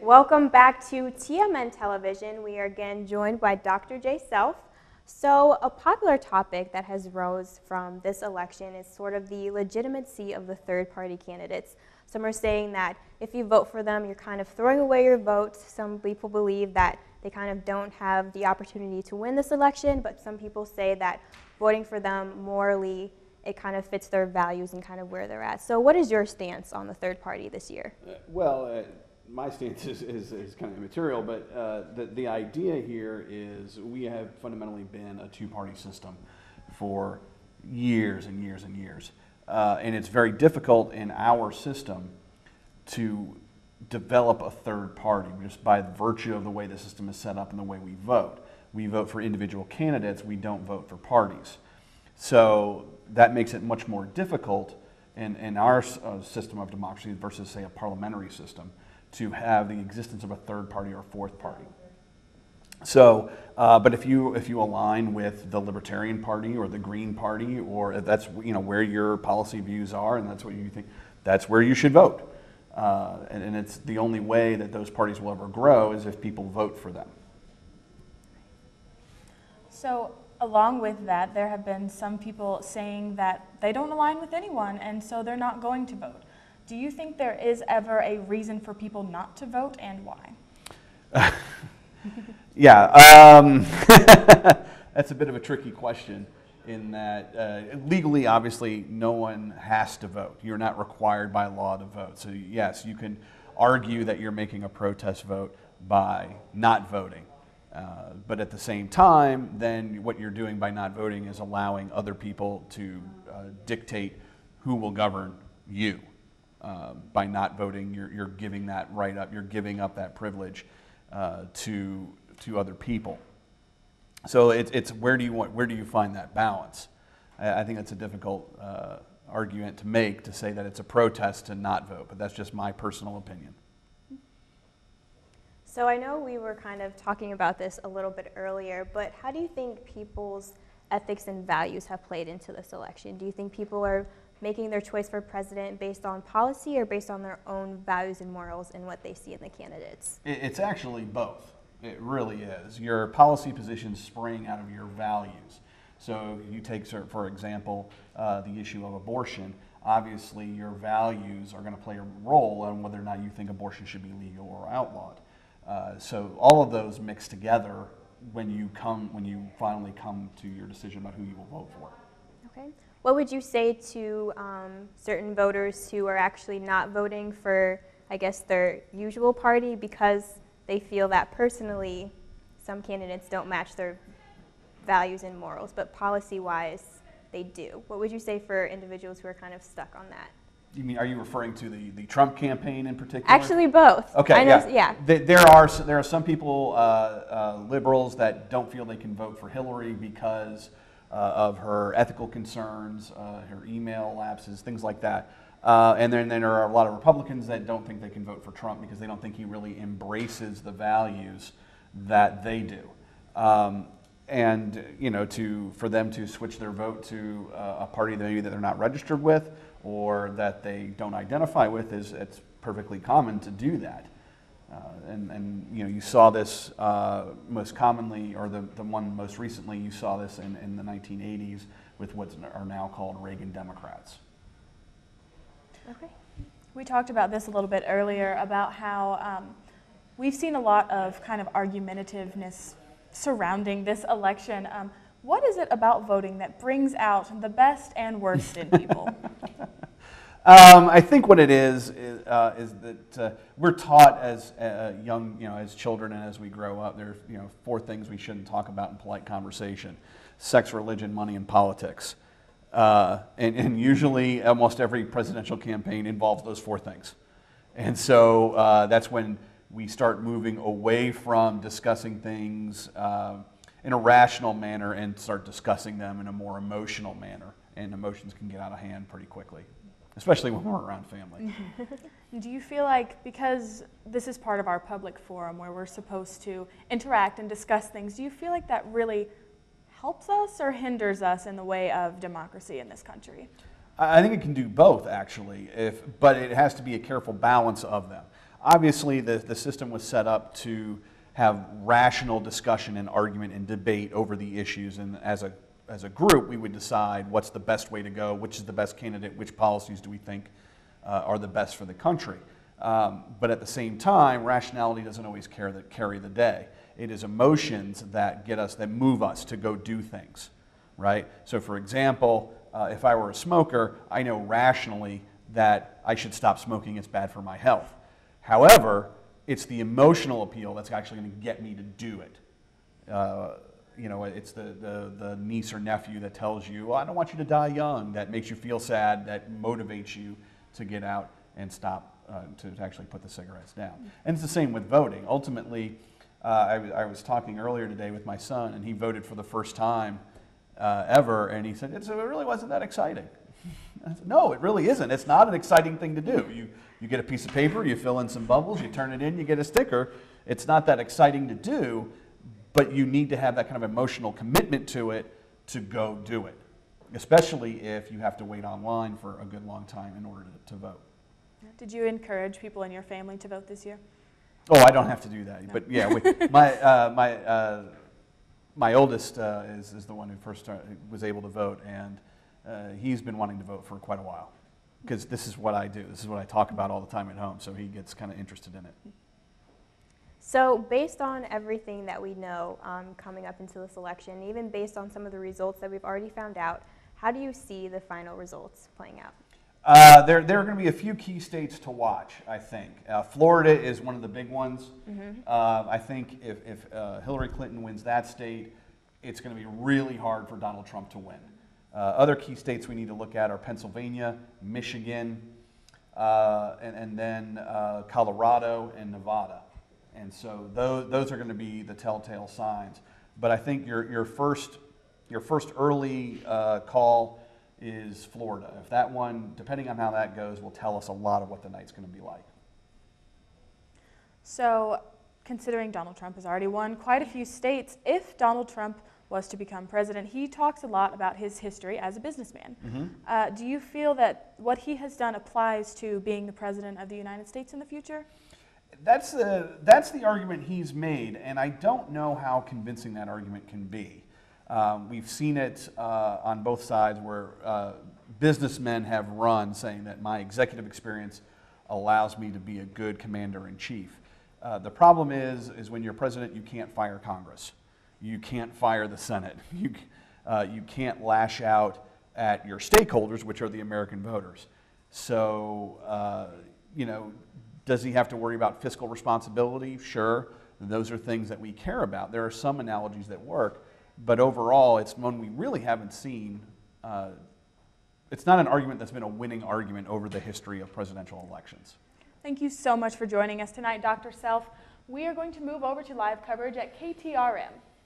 Welcome back to TMN Television. We are again joined by Dr. J. Self. So a popular topic that has rose from this election is sort of the legitimacy of the third-party candidates. Some are saying that if you vote for them, you're kind of throwing away your vote. Some people believe that they kind of don't have the opportunity to win this election, but some people say that voting for them morally, it kind of fits their values and kind of where they're at. So what is your stance on the third party this year? My stance is kind of immaterial, but the idea here is we have fundamentally been a two-party system for years and years and years. And it's very difficult in our system to develop a third party just by virtue of the way the system is set up and the way we vote. We vote for individual candidates, we don't vote for parties. So that makes it much more difficult in our system of democracy versus, say, a parliamentary system to have the existence of a third party or fourth party. So, but if you align with the Libertarian Party or the Green Party, or if that's where your policy views are, and that's what you think, that's where you should vote. And it's the only way that those parties will ever grow is if people vote for them. So, along with that, there have been some people saying that they don't align with anyone, and so they're not going to vote. Do you think there is ever a reason for people not to vote, and why? Yeah, that's a bit of a tricky question in that legally, obviously, no one has to vote. You're not required by law to vote. So yes, you can argue that you're making a protest vote by not voting. But at the same time, then what you're doing by not voting is allowing other people to dictate who will govern you. By not voting, you're giving that right up. You're giving up that privilege to other people. So it's where do you find that balance? I think that's a difficult argument to make, to say that it's a protest to not vote, but that's just my personal opinion. So I know we were kind of talking about this a little bit earlier, but how do you think people's ethics and values have played into this election? Do you think people are making their choice for president based on policy or based on their own values and morals and what they see in the candidates? It's actually both. It really is. Your policy positions spring out of your values. So you take, for example, the issue of abortion. Obviously, your values are going to play a role in whether or not you think abortion should be legal or outlawed. So all of those mix together when you finally come to your decision about who you will vote for. Okay. What would you say to certain voters who are actually not voting for, I guess, their usual party because they feel that personally some candidates don't match their values and morals, but policy-wise they do? What would you say for individuals who are kind of stuck on that? You mean, are you referring to the Trump campaign in particular? Actually, both. Okay, I know, yeah. There are some people, liberals, that don't feel they can vote for Hillary because of her ethical concerns, her email lapses, things like that. And then there are a lot of Republicans that don't think they can vote for Trump because they don't think he really embraces the values that they do. And for them to switch their vote to a party maybe that they're not registered with or that they don't identify with, it's perfectly common to do that. And you saw this most commonly, or the one most recently, you saw this in the 1980s with what are now called Reagan Democrats. Okay. We talked about this a little bit earlier about how we've seen a lot of kind of argumentativeness surrounding this election. What is it about voting that brings out the best and worst in people? I think what it is that we're taught as young, as children and as we grow up, there's 4 things we shouldn't talk about in polite conversation: sex, religion, money, and politics. And usually, almost every presidential campaign involves those 4 things. And so that's when we start moving away from discussing things in a rational manner and start discussing them in a more emotional manner. And emotions can get out of hand pretty quickly, especially when we're around family. Do you feel like, because this is part of our public forum where we're supposed to interact and discuss things, do you feel like that really helps us or hinders us in the way of democracy in this country? I think it can do both, actually, but it has to be a careful balance of them. obviously, the system was set up to have rational discussion and argument and debate over the issues, and as a group, we would decide what's the best way to go, which is the best candidate, which policies do we think are the best for the country. But at the same time, rationality doesn't always carry the day. It is emotions that get us, that move us to go do things, right? So for example, if I were a smoker, I know rationally that I should stop smoking, it's bad for my health. However, it's the emotional appeal that's actually going to get me to do it. You know, it's the niece or nephew that tells you, well, I don't want you to die young, that makes you feel sad, that motivates you to get out and stop, to actually put the cigarettes down. And it's the same with voting. Ultimately, I was talking earlier today with my son, and he voted for the first time ever, and he said, it really wasn't that exciting. I said, no, it really isn't. It's not an exciting thing to do. You get a piece of paper, you fill in some bubbles, you turn it in, you get a sticker. It's not that exciting to do, but you need to have that kind of emotional commitment to it to go do it, especially if you have to wait online for a good long time in order to vote. Did you encourage people in your family to vote this year? Oh, I don't have to do that, No. but yeah, my oldest is the one who first was able to vote, and he's been wanting to vote for quite a while, because this is what I do. This is what I talk about all the time at home, so he gets kind of interested in it. So based on everything that we know coming up into this election, even based on some of the results that we've already found out, how do you see the final results playing out? There are going to be a few key states to watch, I think. Florida is one of the big ones. Mm-hmm. I think if Hillary Clinton wins that state, it's going to be really hard for Donald Trump to win. Other key states we need to look at are Pennsylvania, Michigan, and then Colorado and Nevada. And so those are going to be the telltale signs. But I think your first early call is Florida. If that one, depending on how that goes, will tell us a lot of what the night's going to be like. So, considering Donald Trump has already won quite a few states, if Donald Trump was to become president, he talks a lot about his history as a businessman. Mm-hmm. Do you feel that what he has done applies to being the president of the United States in the future? That's the argument he's made, and I don't know how convincing that argument can be. We've seen it on both sides where businessmen have run saying that my executive experience allows me to be a good commander-in-chief. The problem is when you're president, you can't fire Congress. You can't fire the Senate. You can't lash out at your stakeholders, which are the American voters. So, does he have to worry about fiscal responsibility? Sure. Those are things that we care about. There are some analogies that work, but overall, it's one we really haven't seen. It's not an argument that's been a winning argument over the history of presidential elections. Thank you so much for joining us tonight, Dr. Self. We are going to move over to live coverage at KTRM.